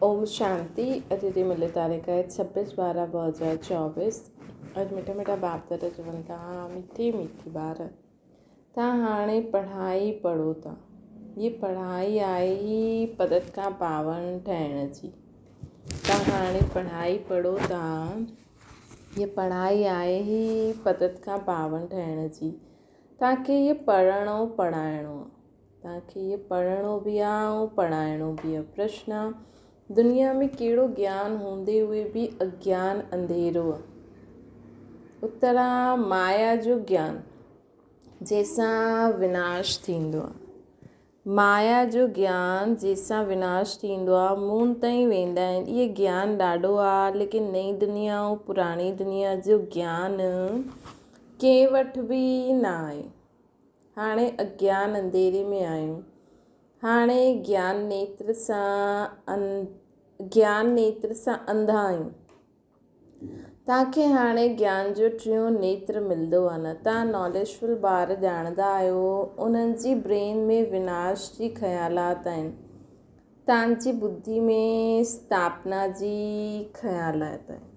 ओम शांति। अतिथि मिले तारीख़ है 26/12/2024। अॼु मिठा मिठा बाप दादा चवनि था, मीठी मीठी ॿार तव्हां हाणे पढ़ाई पढ़ो था। ये पढ़ाई आई पदत खां पावन ठहिण जी। तव्हां हाणे पढ़ाई पढ़ो था। ये पढ़ाई आहे ही पदत खां पावन ठहिण जी। तव्हांखे ये पढ़णो पढ़ाइणो आहे। तव्हांखे ये पढ़णो बि आहे ऐं पढ़ाइणो बि आहे। प्रश्न आहे, दुनिया में कहिड़ो ज्ञान हूंदे हुए बि अज्ञान अंधेरो आहे। उत्तर आहे माया जो ज्ञान, जंहिंसां विनाश थींदो आहे। माया जो ज्ञान जंहिंसां विनाश थींदो आहे, मून ताईं वेंदा आहिनि। इहे ज्ञान ॾाढो आहे, लेकिन नई दुनिया ऐं पुराणी दुनिया जो ज्ञान कंहिं वटि बि न आहे। हाणे अज्ञान अंधेरे में आहियूं। हाणे ज्ञान नेत्र सां अंधा आहियूं। तव्हांखे हाणे ज्ञान जो टियों नेत्र मिलंदो आहे न। तव्हां नॉलेजफुल ॿार ॼाणंदा आहियो, उन्हनि जी ब्रेन में विनाश जी ख़्यालात आहिनि। तव्हांजी बुद्धि में स्थापना जी ख़्यालात आहिनि।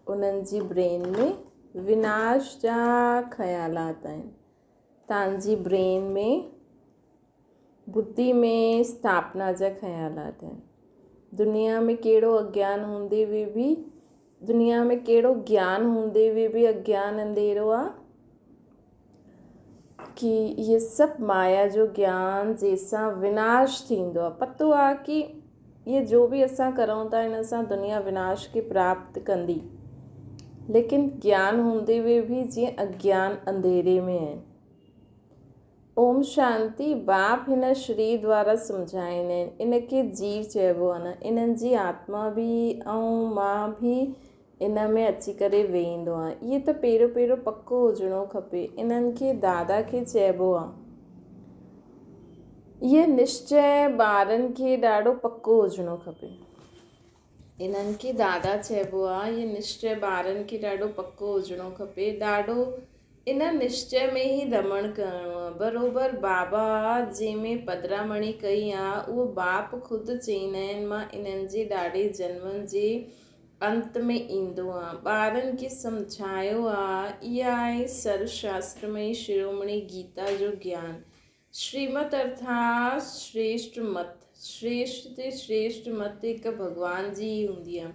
उन्हनि जी ब्रेन में विनाश जा ख़्यालात आहिनि। तव्हांजी ब्रेन में बुद्धि में स्थापना जा ख़्यालात आहिनि। दुनिया में कहिड़ो ज्ञान हूंदे हुए बि अज्ञान अंधेरो आहे कि इहे सभु माया जो ज्ञान जंहिंसां विनाश थींदो आहे। पतो आहे कि इहे जो बि असां करूं था, इन सां दुनिया विनाश खे प्राप्त कंदी, लेकिन ज्ञान हूंदे हुए बि जीअं अज्ञान अंधेरे में आहे। ओम शांति। बाप हिन शरीर द्वारा सम्झाईंदा आहिनि। इनखे जीव चइबो आहे न। इन्हनि जी आत्मा बि ऐं मां बि इन में अची करे वेहींदो आहे। इहे त पहिरियों पको हुजिणो खपे। इन्हनि खे दादा खे चइबो आहे। इहे निश्चय ॿारनि खे ॾाढो पको हुजिणो खपे। इन्हनि खे दादा चइबो आहे। इहे निश्चय ॿारनि खे ॾाढो पको हुजिणो खपे। ॾाढो इन निश्चय में ई रमण करिणो आहे। बराबरि बाबा जंहिंमें पधरामणी कई आहे, उहो बाप ख़ुदि चईंदा आहिनि, मां इन्हनि जे ॾाढे जन्मनि जे अंत में ईंदो आहियां। ॿारनि खे सम्झायो आहे। इहा आहे सर्वशास्त्रमयी शिरोमणी गीता जो ज्ञान। श्रीमत अर्थात श्रेष्ठ मत। श्रेष्ठ ते श्रेष्ठ मत हिकु भॻवान जी ई हूंदी आहे,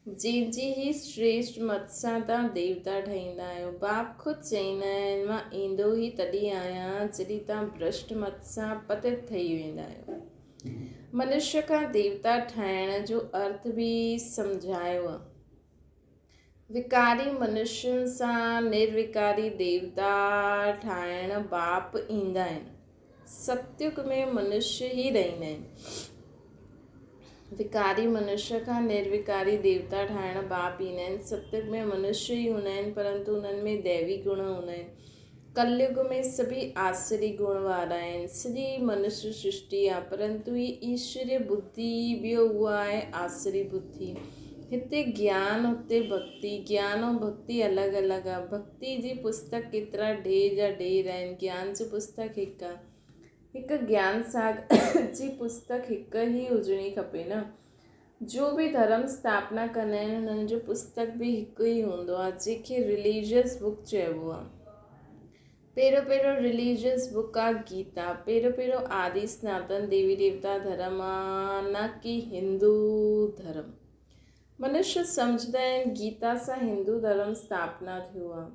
जंहिंजी ही श्रेष्ठ मत सां तव्हां देवता ठहींदा आहियो। बाप ख़ुदि चईंदा आहिनि, मां ईंदो ई तॾहिं आहियां जॾहिं तव्हां भ्रष्ट मत सां पतित ठही वेंदा आहियो। मनुष्य खां देवता ठाहिण जो अर्थ बि सम्झायो आहे। विकारी मनुष्यनि सां निर्विकारी देवता ठाहिण बाप ईंदा आहिनि। सतयुग में मनुष्य ई रहंदा आहिनि। विकारी मनुष्य खां निर्विकारी देवता ठाहिण बाप ईंदा आहिनि। सतयुग में मनुष्य ई हूंदा आहिनि, परंतु उन्हनि में दैवी गुण हूंदा आहिनि। कलयुग में सभी आसुरी गुण वारा आहिनि। सॼी मनुष्य सृष्टि आहे, परंतु ही ईश्वरीय बुद्धि ॿियो उहा आहे आसुरी बुद्धि। हिते ज्ञान, हुते भक्ति। ज्ञान ऐं भक्ति अलॻि अलॻि आहे। भक्ति जी पुस्तक केतिरा ढेर जा ढेर आहिनि। ज्ञान जी पुस्तक हिकु आहे। हिकु ज्ञान सागर जी पुस्तक हिकु ई हुजणी खपे न। जो बि धर्म स्थापना कंदा आहिनि, हुननि जो पुस्तक बि हिकु ई हूंदो आहे, जंहिंखे रिलीजियस बुक चइबो आहे। पहिरियों रिलीजियस बुक आहे गीता। पहिरियों आदि सनातन देवी देवता धर्म आहे, न कि हिंदू धर्म। मनुष्य सम्झंदा आहिनि गीता सां हिंदू धर्म स्थापना थियो आहे।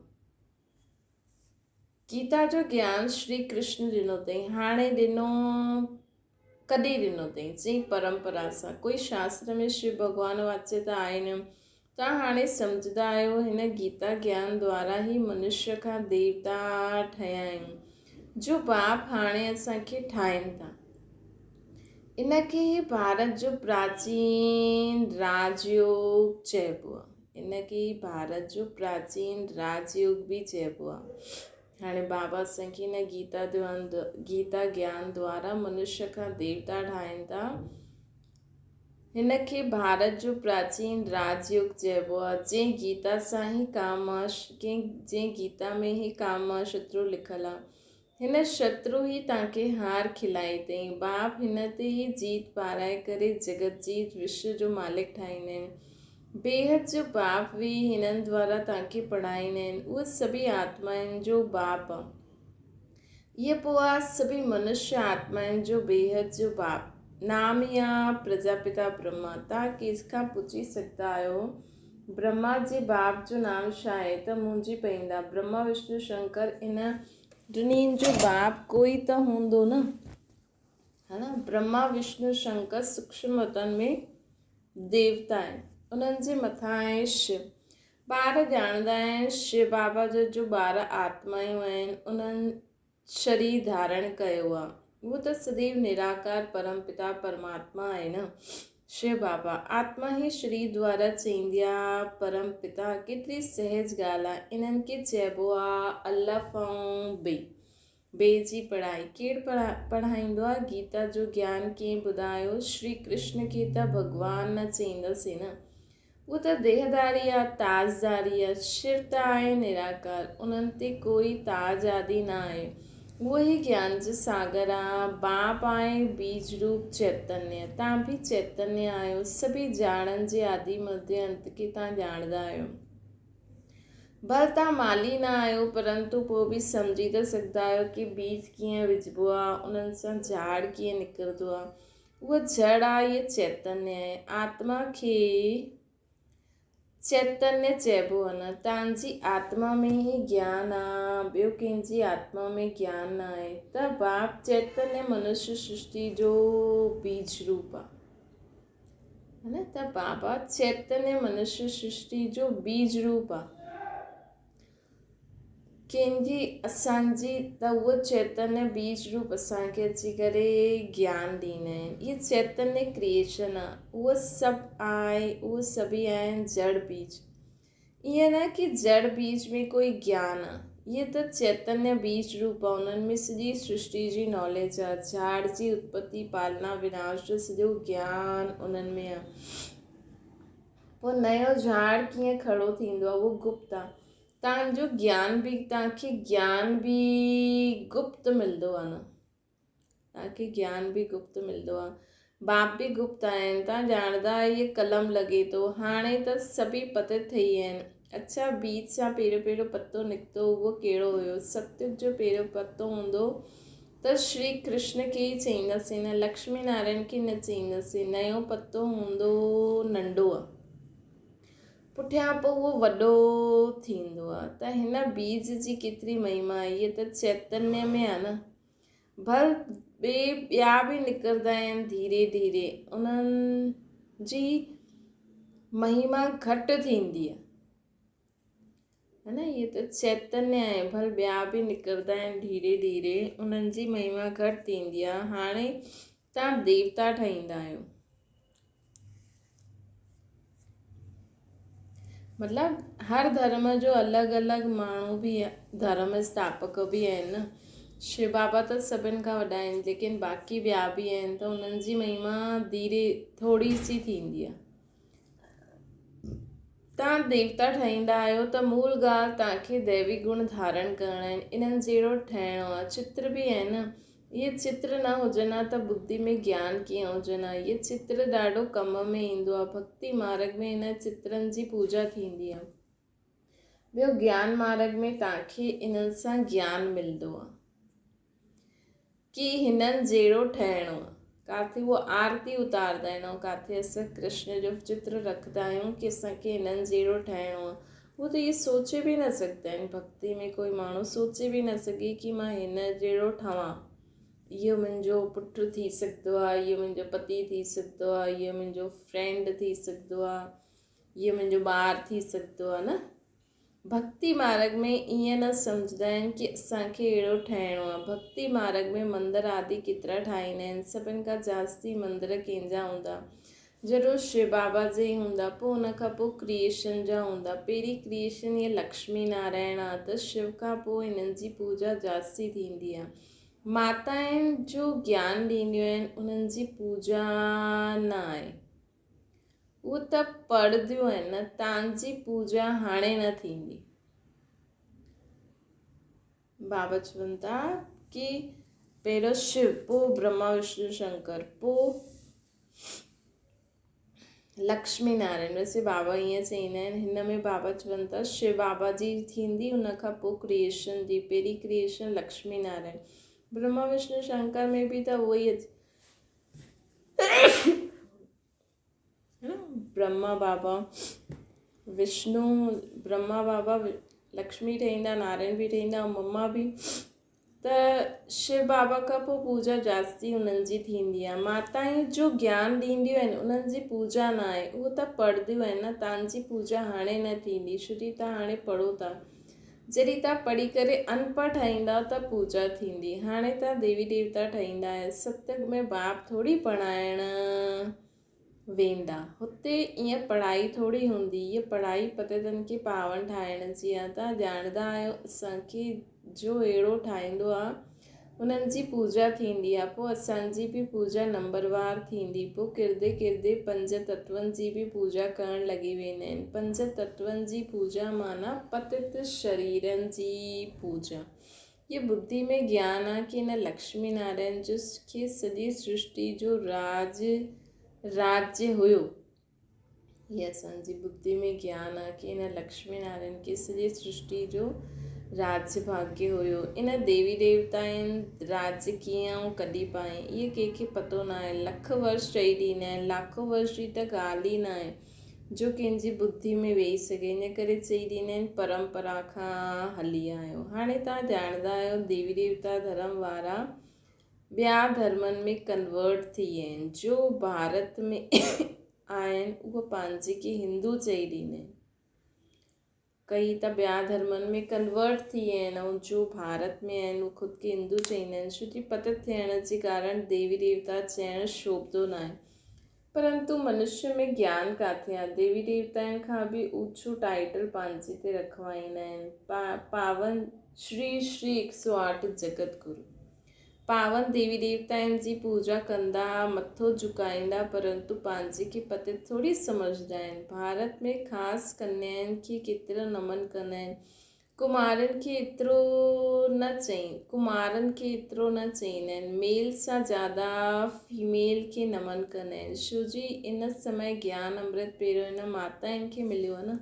गीता जो ज्ञान श्री कृष्ण ॾिनो अथई। हाणे ॾिनो, कॾहिं ॾिनो अथई? जी परंपरा सां। कोई शास्त्र में शिव भॻवान वाच्य त आहे न। तव्हां हाणे सम्झंदा आहियो, हिन गीता ज्ञान द्वारा ई मनुष्य खां देवता ठहिया आहियूं, जो बाप हाणे असांखे ठाहिनि था। इनखे ई भारत जो प्राचीन राजयोग चइबो आहे। इनखे ई भारत जो प्राचीन राजयोग बि चइबो आहे। हाणे बाबा असांखे हिन गीता ज्ञान द्वारा मनुष्य खां देवता ठाहिनि था। हिनखे भारत जो प्राचीन राजयोग चइबो आहे। जंहिं गीता सां ई जंहिं गीता में ई कामा शत्रु लिखियलु आहे। हिन शत्रु ही तव्हांखे हार खिलाई अथई। बाप हिन ते ही जीत पाराए करे जगत जीत विश्व जो मालिक ठाहींदा आहिनि। बेहद जो बाप बि हिननि द्वारा तव्हांखे पढ़ाईंदा आहिनि। उहे सभी आत्माउनि जो बाप आहे। ये पोइ सभी मनुष्य आत्माउनि जो बेहद जो बाप नाम या प्रजापिता ब्रह्मा। तव्हां कंहिंखां पुछी सघंदा आहियो ब्रह्मा जे बाप जो नाम छा आहे त मुंहिंजी पवंदा ब्रह्मा विष्णु शंकर। इन टिनिनि जो बाप कोई त हूंदो न, है न। ब्रह्मा विष्णु शंकर सूक्ष्म वतन में देवता आहिनि। उन्हनि जे मथां आहे शिव। ॿार ॼाणंदा आहिनि शिव बाबा जो ॿार आत्मायूं आहिनि उन्हनि शरीर धारण कयो आहे। उहो त सदैव निराकार परमपिता परमात्मा आहे न। शिव बाबा आत्मा ही शरीर द्वारा चईंदी आहे परमपिता। केतिरी सहज ॻाल्हि आहे। इन्हनि खे चइबो आहे अलफ ऐं बे जी पढ़ाई। केरु पढ़ाईंदो आहे? गीता जो ज्ञान कीअं ॿुधायो? श्री कृष्ण खे त भॻवान न चईंदसीं न, उहो त देहदारी आहे, ताजदारी आहे। शिव त आहे निराकार, उन्हनि ते कोई ताज आदि न आहे। उहो ई ज्ञान जो सागर आहे। बाप आहे बीज रूप चैतन्य। तव्हां बि चैतन्य आहियो। सभी ॼाणनि जे आदि मध्य अंत खे तव्हां ॼाणंदा आहियो। भले तव्हां माली न आहियो परंतु पोइ बि सम्झी था सघंदा आहियो कि बीज कीअं विझिबो आहे, उन्हनि सां झाड़ कीअं निकिरंदो आहे। उहा जड़ आहे, इहा चैतन्य आहे। आत्मा खे चैतन्य चइबो आहे न। तव्हांजी आत्मा में ही ज्ञान आहे, ॿियो कंहिंजी आत्मा में ज्ञान न आहे। त बाप चैतन्य मनुष्य सृष्टि जो बीज रूप आहे, है न। त बाबा चैतन्य मनुष्य सृष्टि जो बीज रूप आहे। कंहिंजी असांजी त उहो चैतन्य बीज रूप असांखे अची करे ज्ञान ॾींदा आहिनि। इहे चैतन्य क्रिएशन आहे। उहो सभु आहे, उहे सभी आहिनि जड़ बीज। ईअं न कि जड़ बीज में कोई ज्ञान आहे। इहे त चैतन्य बीज रूप आहे। उन्हनि में सॼी सृष्टि जी नॉलेज आहे। झाड़ जी उत्पत्ति पालना विनाश जो सॼो ज्ञान उन्हनि में आहे। पोइ नयो झाड़ कीअं खड़ो थींदो आहे उहो गुप्त आहे। तव्हांजो ज्ञान बि तव्हांखे ज्ञान बि गुप्त मिलंदो आहे न। तव्हांखे ज्ञान बि गुप्त मिलंदो आहे। बाप बि गुप्त आहिनि। तव्हां ॼाणंदा इहे कलम लॻे थो। हाणे त सभी पते ठही विया आहिनि। अच्छा बीज सां पहिरियों पतो निकितो उहो कहिड़ो हुयो? सतयुग जो पहिरियों पतो हूंदो त श्री कृष्ण खे ई चईंदासीं न, लक्ष्मी नारायण खे न चईंदासीं। नयो पतो हूंदो नंढो आहे, पुठियां पोइ उहो वॾो थींदो आहे। त हिन बीज जी केतिरी महिमा आहे। इहे त चैतन्य में आहे न। भल ॿिया बि निकिरंदा आहिनि धीरे धीरे, उन्हनि जी महिमा घटि थींदी आहे, है न। इहे त चैतन्य आहे। भल ॿिया बि निकिरंदा आहिनि धीरे धीरे, उन्हनि जी महिमा घटि थींदी आहे। हाणे तव्हां देवता ठाहींदा आहियो। मतिलबु हर धर्म जो अलॻि अलॻि माण्हू बि धर्म स्थापक बि आहिनि न। शिव बाबा त सभिनि खां वॾा आहिनि, लेकिन बाक़ी ॿिया बि आहिनि त उन्हनि जी महिमा धीरे थोरी सी थींदी आहे। तव्हां देवता ठाहींदा आहियो त मूल ॻाल्हि तव्हांखे दैवी गुण धारण करणा आहिनि। इन्हनि जहिड़ो ठहिणो आहे। चित्र बि आहे न। इहे चित्र न हुजनि हा त बुद्धि में ज्ञान कीअं हुजनि हा। इहे चित्र ॾाढो कम में ईंदो आहे। भक्ति मार्ग में इन चित्रनि जी पूजा थींदी आहे। ॿियो ज्ञान मार्ग में तव्हांखे इन्हनि सां ज्ञान मिलंदो आहे कि हिननि जहिड़ो ठहिणो आहे। किथे उहो आरती उतारंदा आहिनि ऐं किथे असां कृष्ण जो चित्र रखंदा आहियूं कि असांखे हिननि जहिड़ो ठहिणो आहे। उहो त इहे सोचे बि न सघंदा आहिनि। भक्ति में कोई माण्हू सोचे बि न सघे कि मां हिन जहिड़ो ठहां। इहो मुंहिंजो पुटु थी सघंदो आहे, इहो मुंहिंजो पति थी सघंदो आहे, इहो मुंहिंजो फ्रेंड थी सघंदो आहे, इहो मुंहिंजो ॿारु थी सघंदो आहे न। भक्ति मार्ग में ईअं न सम्झंदा आहिनि कि असांखे अहिड़ो ठहिणो आहे। भक्ति मार्ग में मंदर आदि केतिरा ठाहींदा आहिनि। सभिनि खां जास्ती मंदर कंहिंजा हूंदा? ज़रूरु शिव बाबा जा ई हूंदा। पोइ हुन खां पोइ क्रिएशन जा हूंदा। पहिरीं क्रिएशन इहे लक्ष्मी नारायण आहे त शिव खां पोइ हिननि जी पूजा जास्ती थींदी आहे। माताउनि जो ज्ञान ॾींदियूं आहिनि, उन्हनि जी पूजा न आहे। उहे त पढ़ंदियूं आहिनि न। तव्हांजी पूजा हाणे न थींदी। बाबा चवनि था की पहिरियों शिव, पोइ ब्रह्मा विष्णु शंकर, पोइ लक्ष्मी नारायण। वैसे बाबा ईअं चईंदा आहिनि, हिन में बाबा चवनि था शिव बाबा जी थींदी, उन खां पोइ क्रिएशन जी, पहिरीं क्रिएशन लक्ष्मी नारायण। ब्रह्मा विष्णु शंकर में बि त उहो ई ब्रह्मा बाबा विष्णु, ब्रह्मा बाबा लक्ष्मी ठहींदा, नारायण बि ठहींदा, मम्मा बि। त शिव बाबा खां पोइ पूजा जास्ती उन्हनि जी थींदी आहे। माताऊं जो ज्ञान ॾींदियूं आहिनि उन्हनि जी पूजा न आहे, उहो त पढ़ंदियूं आहिनि न। तव्हांजी पूजा हाणे न थींदी, छोकी तव्हां हाणे पढ़ो था। जॾहिं तव्हां पढ़ी करे अनपढ़ ठहींदा त पूजा थींदी। हाणे तव्हां देवी देवता ठहींदा आहियो, सत्संग में बाप थोरी पढ़ाइण वेंदा, हुते ईअं पढ़ाई थोरी हूंदी। हीअ पढ़ाई पतितनि खे पावन ठाहिण जी आहे। तव्हां ॼाणंदा आहियो असांखे जो अहिड़ो ठाहींदो आहे उन्हनि जी पूजा थींदी आहे। पोइ असांजी बि पूजा नंबरवार थींदी। पोइ किरदे किरदे 5 तत्वनि जी बि पूजा करणु लॻी वेंदा आहिनि। 5 तत्वनि जी पूजा माना पतित शरीरनि जी पूजा। ये बुद्धि में ज्ञान आहे की हिन लक्ष्मी नारायण जो खे सॼी सृष्टि जो राज्य हुयो। ये असांजी बुद्धि में ज्ञान आहे की हिन लक्ष्मी नारायण खे सॼी सृष्टि जो राज्य भाग्य हुयो। इन देवी देवता आहिनि राज्य कीअं ऐं कॾहिं पाए इहे कंहिंखे पतो न आहे। लख वर्ष चई ॾींदा आहिनि, लाखों वर्ष जी त ॻाल्हि ई न आहे जो कंहिंजी बुद्धि में वेही सघे। इन करे चई ॾींदा आहिनि परंपरा खां हली आयो। हाणे तव्हां ॼाणंदा आहियो देवी देवता धर्म वारा ॿिया धर्मनि में कन्वर्ट थी विया आहिनि। जो भारत में आहिनि उहे पंहिंजे खे हिंदू चई ॾींदा आहिनि। कई त ॿिया धर्मनि में कन्वर्ट थी विया आहिनि ऐं जो भारत में आहिनि उहे ख़ुदि खे हिंदू चईंदा आहिनि। छोकी पतित थियण जे कारण देवी देवता चइणु शोभंदो न आहे। परंतु मनुष्य में ज्ञान किथे आहे। देवी देवताउनि खां बि ऊंचो टाइटल पंहिंजे ते रखवाईंदा आहिनि। पावन श्री श्री 108 जगत गुरु। पावन देवी देवताउनि जी पूजा कंदा, मथो झुकाईंदा, परंतु पंहिंजे खे पतित थोरी सम्झंदा आहिनि। भारत में ख़ासि कन्याउनि खे केतिरो नमन कंदा आहिनि। कुमारनि खे एतिरो न चईंदा आहिनि। मेल सां ज़्यादा फीमेल खे नमन कंदा आहिनि। छो जी इन समय ज्ञान अमृत पहिरियों इन माताउनि खे मिलियो आहे न।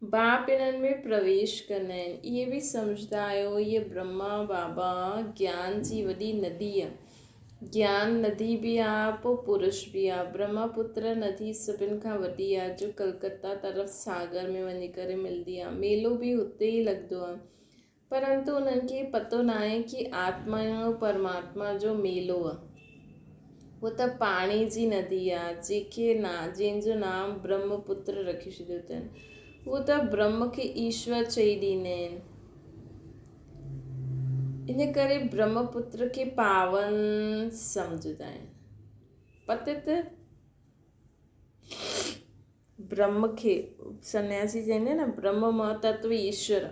बाप इन्हनि में प्रवेश कंदा आहिनि। इहे बि सम्झंदा आहियो इहे ब्रह्मा बाबा ज्ञान जी वॾी नदी आहे। ज्ञान नदी बि आहे, पोइ पुरुष बि आहे। ब्रह्मपुत्र नदी सभिनि खां वॾी आहे जो कलकत्ता तरफ़ सागर में वञी करे मिलंदी आहे। मेलो बि हुते ई लॻंदो आहे। परंतु उन्हनि खे पतो न आहे कि आत्मा ऐं परमात्मा जो मेलो आहे। उहो त पाणी जी नदी आहे जंहिंजो नाम ब्रह्मपुत्र रखी छॾियो अथनि। उहो त ब्रह्म खे ईश्वर चई ॾींदा आहिनि। इन करे ब्रह्मपुत्र खे पावन सम्झंदा आहिनि। पतित ब्रह्म खे सन्यासी चईंदा आहिनि न ब्रह्म तत्व ईश्वर।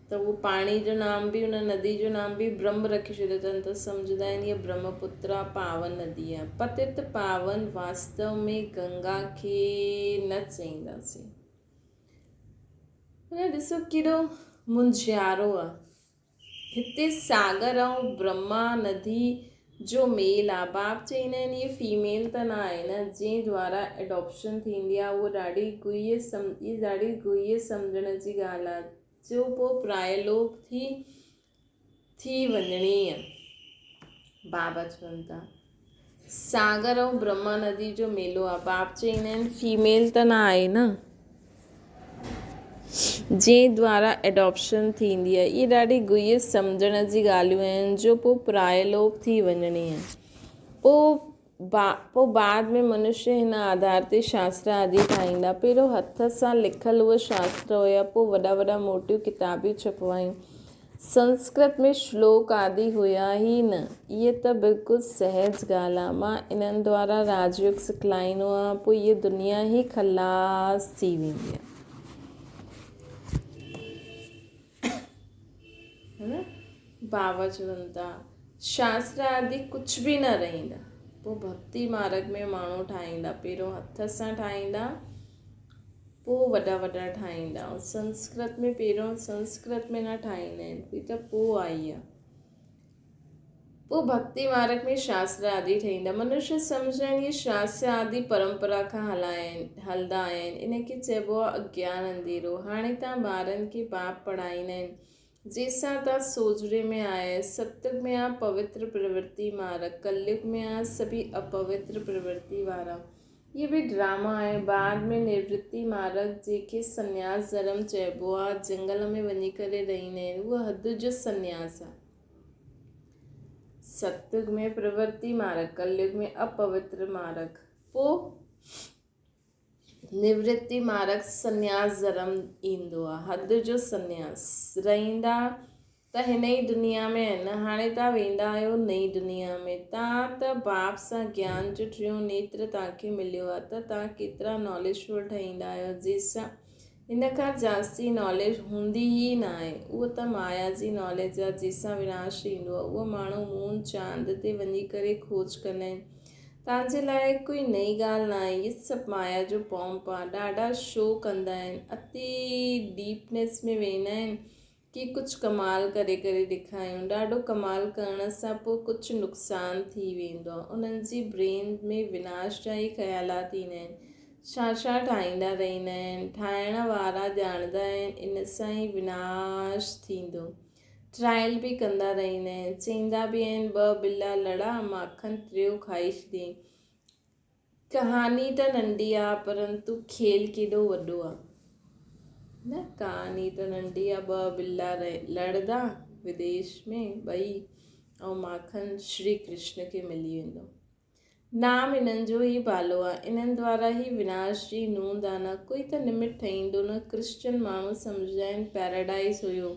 त उहो पाणी जो नाम बि उन नदी जो नाम बि ब्रह्म रखी छॾियो अथनि। त सम्झंदा आहिनि इहा ब्रह्मपुत्र पावन नदी आहे। पतित पावन वास्तव में गंगा खे न चईंदासीं। ॾिसो केॾो मुंझियारो आहे। हिते सागर ऐं ब्रह्मा नदी जो मेल आहे। बाप चईंदा आहिनि इहे फीमेल त न आहे न जंहिं द्वारा एडॉप्शन थींदी आहे। उहो ॾाढी गुह्य सम्झण जी ॻाल्हि आहे जो पोइ प्रायलोप थी वञणी आहे। बाबा चवनि था सागर ऐं ब्रह्मा नदी जो मेलो आहे। बाप चईंदा आहिनि फीमेल त न आहे न जंहिं द्वारा एडॉप्शन थींदी आहे। इहे ॾाढी गुह्य सम्झण जी ॻाल्हियूं आहिनि जो पोइ प्रायलोप थी वञणी आहे। पोइ बाद में मनुष्य हिन आधार ते शास्त्र आदि ठाहींदा। पहिरियों हथ सां लिखियल उहे शास्त्र हुया, पोइ वॾा वॾा मोटियूं किताबियूं छपवायूं। संस्कृत में श्लोक आदि हुया ई न। इहे त बिल्कुलु सहज ॻाल्हि आहे। मां इन्हनि द्वारा राजयोग सिखलाईंदो आहियां, पोइ इहा दुनिया ई ख़लास थी वेंदी आहे। बाबा चवनि था शास्त्र आदि कुझु बि न रहंदा। पोइ भक्ति मार्ग में माण्हू ठाहींदा। पहिरियों हथ सां ठाहींदा, पोइ वॾा वॾा ठाहींदा। ऐं संस्कृत में पहिरियों संस्कृत में न ठाहींदा आहिनि, ही त पोइ आई आहे। पोइ भक्ति मार्ग में शास्त्र आदि ठहींदा। मनुष्य सम्झनि इहे शास्त्र आदि परंपरा खां हलंदा आहिनि। इनखे चइबो आहे अज्ञान अंधेरो। हाणे तव्हां ॿारनि खे पाप पढ़ाईंदा आहिनि जंहिंसां तव्हां सोजरे में आया। सतयुग में आहे पवित्र प्रवृत्ति मार्ग, कलयुग में आहे सभी अपवित्र प्रवृत्ति वारा। ये बि ड्रामा आहे। बाद में निवृत्ति मार्ग जंहिंखे संन्यास धर्म चइबो आहे, जंगल में वञी करे रहंदा आहिनि, उहा हद जो संन्यास आहे। सतयुग में प्रवृत्ति मार्ग, कलयुग में अपवित्र मार्ग, पोइ निवृत्ति मार्ग संन्यास धर्म ईंदो आहे। हद जो संन्यास। रहंदा त हिन ई दुनिया में आहिनि। हाणे तव्हां वेंदा आहियो नई दुनिया में। तव्हां त बाप सां ज्ञान जो टियों नेत्र तव्हांखे मिलियो आहे, त तव्हां केतिरा नॉलेजफुल ठहींदा आहियो। जंहिंसां हिन खां जास्ती नॉलेज हूंदी ई न आहे। उहो त माया जी नॉलेज आहे जंहिंसां विनाश ईंदो आहे। उहो माण्हू मून चांद ते वञी करे खोज कंदा आहिनि। तव्हांजे लाइ कोई नई ॻाल्हि न आहे। इहे सभु माया जो पॉम्प आहे। ॾाढा शो कंदा आहिनि, अति डीपनेस में वेंदा आहिनि कि कुझु कमाल करे ॾेखारियूं। ॾाढो कमाल करण सां पोइ कुझु नुक़सानु थी वेंदो आहे। उन्हनि जी ब्रेन में विनाश जा ई ख़्यालात ईंदा आहिनि। छा ठाहींदा रहंदा आहिनि। ठाहिण वारा ॼाणंदा आहिनि इन सां ई विनाश थींदो। ट्रायल बि कंदा रहंदा आहिनि। चवंदा बि आहिनि 2 बिला लड़ा, माखन टियों खाई छॾियईं। कहानी त नंढी आहे परंतु खेल केॾो वॾो आहे न। कहानी त नंढी आहे। 2 बिला लड़दा विदेश में ॿई, ऐं माखन श्री कृष्ण खे मिली वेंदो। नाम इन्हनि जो ई भालो आहे। इन्हनि द्वारा ई विनाश जी नूंद आहे। न कोई त निमित ठहींदो न। क्रिश्चन माण्हू सम्झंदा आहिनि पैराडाइज़ हुयो,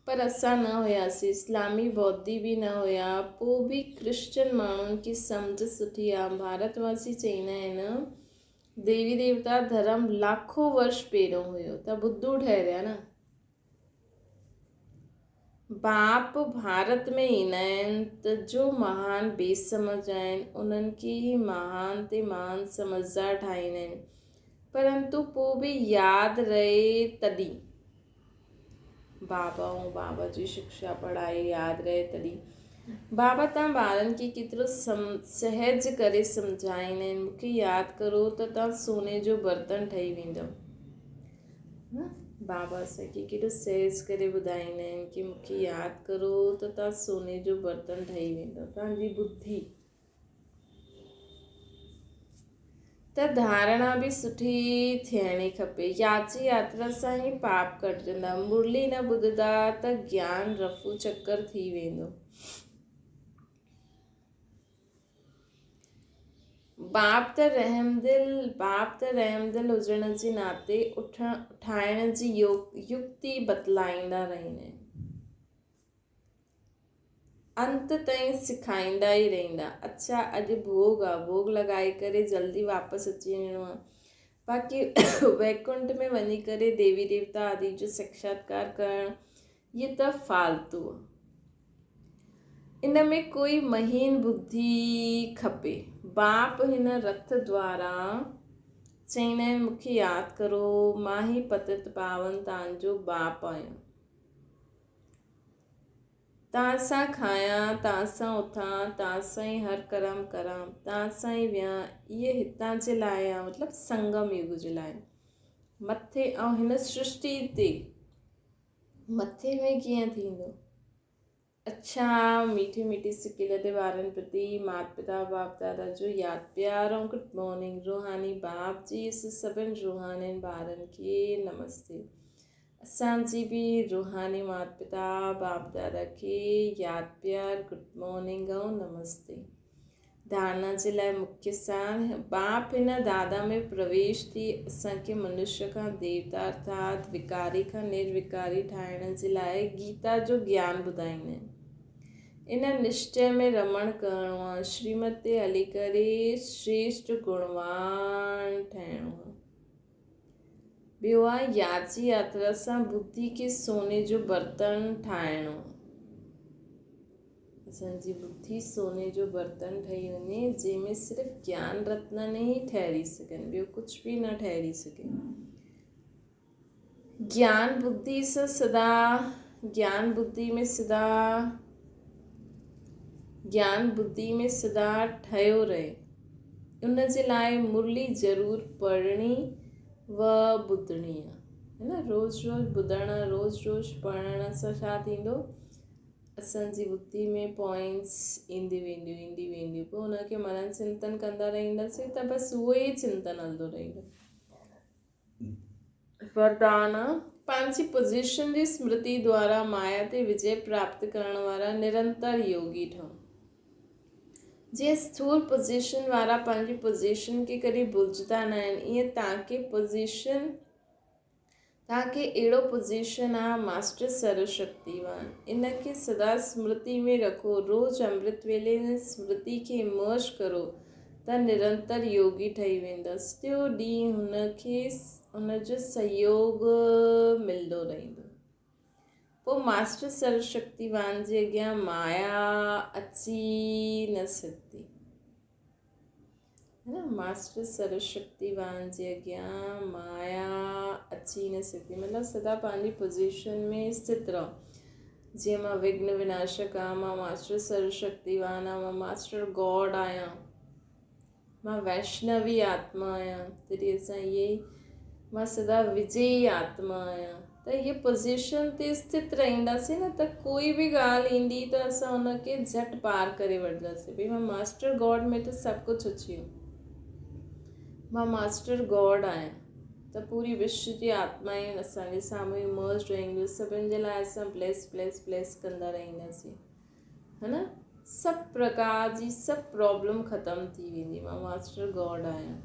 पर असां न हुयासीं। इस्लामी बौद्धी बि न हुया। पोइ बि क्रिश्चन माण्हुनि की सम्झ सुठी आहे। भारतवासी चवंदा आहिनि देवी देवता धर्म लाखों वर्ष पहिरियों हुयो, त बुद्धू ठहरिया न। बाप भारत में ईंदा आहिनि त जो महान बेसमझ आहिनि उन्हनि खे ई महान ते महान समझदार ठाहींदा आहिनि। परंतु पोइ बि यादि रहे तॾहिं बाबा जी शिक्षा पढ़ाई यादि रहे तॾहिं। बाबा तव्हां ॿारनि खे केतिरो सहज करे सम्झाईंदा आहिनि। मूंखे यादि करो त तव्हां सोने जो बर्तन ठही वेंदव। बाबा असांखे केॾो सहज करे ॿुधाईंदा आहिनि कि मूंखे यादि करो त तव्हां सोने जो बर्तन ठही वेंदव। तव्हांजी बुद्धि त धारणा बि सुठी थियणी खपे। याची यात्रा सां ई पाप कटजंदा। मुरली न ॿुधंदा त ज्ञान रफू चकर थी वेंदो। बाप त रहमदिल हुजण जे नाते उठाइण जी युक्ति बतलाईंदा रहंदा आहिनि। अंत ताईं सेखारींदा ई रहंदा। अच्छा अॼु भोग आहे, भोग लॻाए करे जल्दी वापसि अची वञिणो आहे। बाक़ी वैकुंठ में वञी करे देवी देवता आदि जो साक्षात्कार करणु इहे त फालतू आहे। इन में कोई महीन बुद्धि खपे। बाप हिन रथ द्वारा चवंदा आहिनि मूंखे यादि करो, मां ई पतित पावन तव्हांजो बाप आहियां। तव्हां सां खायां, तव्हां सां उथां, तव्हां सां ई हर कर्म करां, तव्हां सां ई वियां। इहे हितां जे लाइ आहे, मतिलबु संगम युग जे लाइ। मथे ऐं हिन सृष्टि ते मथे में कीअं थींदो। अच्छा मीठी मीठी सिकिल ते ॿारनि प्रति माता पिता बाप दादा जो यादि प्यार ऐं गुड मॉर्निंग। रूहानी बाप जी सभिनि रूहानी ॿारनि खे नमस्ते। असांजी बि रूहानी माता पिता बाप दादा खे यादि प्यार गुड मॉर्निंग ऐं नमस्ते। धारणा जे लाइ मुख्य सार। बाप हिन दादा में प्रवेश थी असांखे मनुष्य खां देवता अर्थात विकारी खां निर्विकारी ठाहिण जे लाइ गीता जो ज्ञान ॿुधाईंदा आहिनि। इन निश्चय में रमण करिणो आहे। श्रीमत ते हली करे श्रेष्ठ गुणवान ठहिणो आहे। ॿियो आहे याची यात्रा सां बुद्धि खे सोने जो बर्तन ठाहिणो। असांजी बुद्धि सोने जो बर्तन ठही वञे जंहिंमें सिर्फ़ु ज्ञान रत्न ई ठहरी सघनि, ॿियो कुझु बि न ठहरी सघे। ज्ञान बुद्धि में सदा ज्ञान बुद्धि में सदा ठहियो रहे। उन जे लाइ मुरली ज़रूरु पढ़णी व ॿुधणी आहे, है न। रोज़ रोज़ ॿुधण, रोज़ रोज़ पढ़ण सां छा थींदो, असांजी बुद्धि में पॉइंट्स ईंदी वेंदियूं पोइ हुनखे मनन चिंतन कंदा रहंदासीं त बसि उहो ई चिंतन हलंदो रहंदो। वरदान, पंहिंजी पोज़ीशन जी स्मृति द्वारा माया ते विजय प्राप्त करण वारा निरंतर योगी ठहो। जीअं स्थूल पोज़ीशन वारा पंहिंजी पोज़ीशन खे कॾहिं भुलिजंदा न आहिनि, ईअं तव्हांखे अहिड़ो पोज़ीशन आहे मास्टर सर्वशक्तिवान, इनखे सदा स्मृति में रखो। रोज़ अमृत वेले में स्मृति खे इमर्ज करो त निरंतर योगी ठही वेंदसि। टियों ॾींहुं हुनखे हुनजो सहयोग मिलंदो रहंदो। पोइ मास्टर सर्वशक्तिवान जे अॻियां माया अची न सघंदी, है न। मास्टर सर्वशक्तिवान जे अॻियां माया अची न सघंदी, मतिलबु सदा पंहिंजी पोज़ीशन में स्थित रहो। जीअं मां विघ्न विनाशक आहियां, मां मास्टर सर्वशक्तिवान आहियां, मां मास्टर गॉड आहियां, मां वैष्णवी आत्मा आहियां, तॾहिं असां मां सदा विजयी आत्मा आहियां। त इहे पोज़ीशन ते स्थित रहंदासीं न, त कोई बि ॻाल्हि ईंदी त असां हुनखे झटि पार करे वठंदासीं। भई मां मास्टर गॉड में त सभु कुझु अची वियो, मां मास्टर गॉड आहियां, त पूरी विश्व जी आत्माऊं असांजे साम्हूं इमर्ज रहंदियूं। सभिनि जे लाइ असां ब्लेस कंदा रहंदासीं, है न। सभु प्रकार जी सभु प्रॉब्लम ख़तमु थी वेंदी। मां मास्टर गॉड आहियां,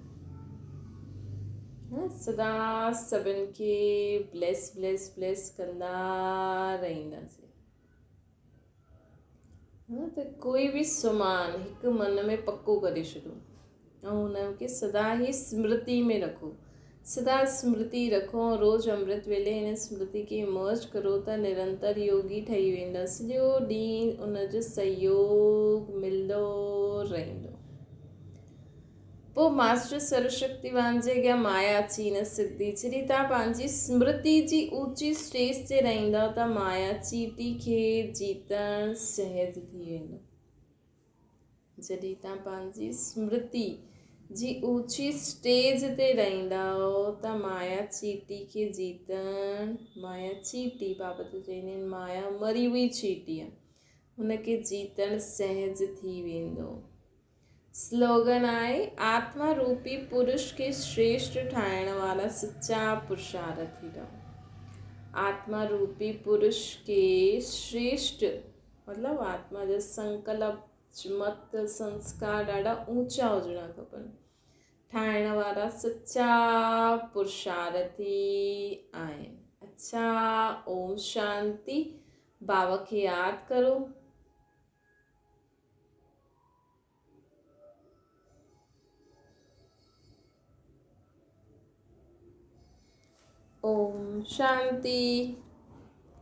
सदा सभिनि खे ब्लेस कंदा रहंदासीं। त कोई बि सुमान हिकु मन में पको करे छॾो ऐं हुनखे सदा ई स्मृति में रखो। सदा स्मृति रखो, रोज़ अमृत वेले हिन स्मृति खे इमर्ज करो त निरंतर योगी ठही वेंदा। सॼो ॾींहुं उनजो सहयोग मिलंदो रहंदो। पोइ मास्टर सर्वशक्तिवान जे अॻियां माया अची न सघंदी। जॾहिं तव्हां पंहिंजी स्मृति जी ऊची स्टेज ते रहंदा त माया चीटी खे जीतणु सहज थी वेंदो। जॾहिं तव्हां पंहिंजी स्मृति जी ऊची स्टेज ते रहंदा त माया चीटी खे जीतणु, माया चीटी बाबति चवंदा आहिनि माया मरी हुई चीटी आहे, हुनखे जीतणु सहज थी वेंदो। स्लोगन आहे, आत्मा रूपी पुरुष खे श्रेष्ठ ठाहिण वारा सच्चा पुरुषार्थी ठहो। आत्मा रूपी पुरुष खे श्रेष्ठ मतिलबु आत्मा जा संकल्प मत संस्कार ॾाढा ऊचा हुजणा खपनि, ठाहिण वारा सच्चा पुरुषार्थी आहिनि। अच्छा, ओम शांति। बाबा खे यादि करो। ओम शांति।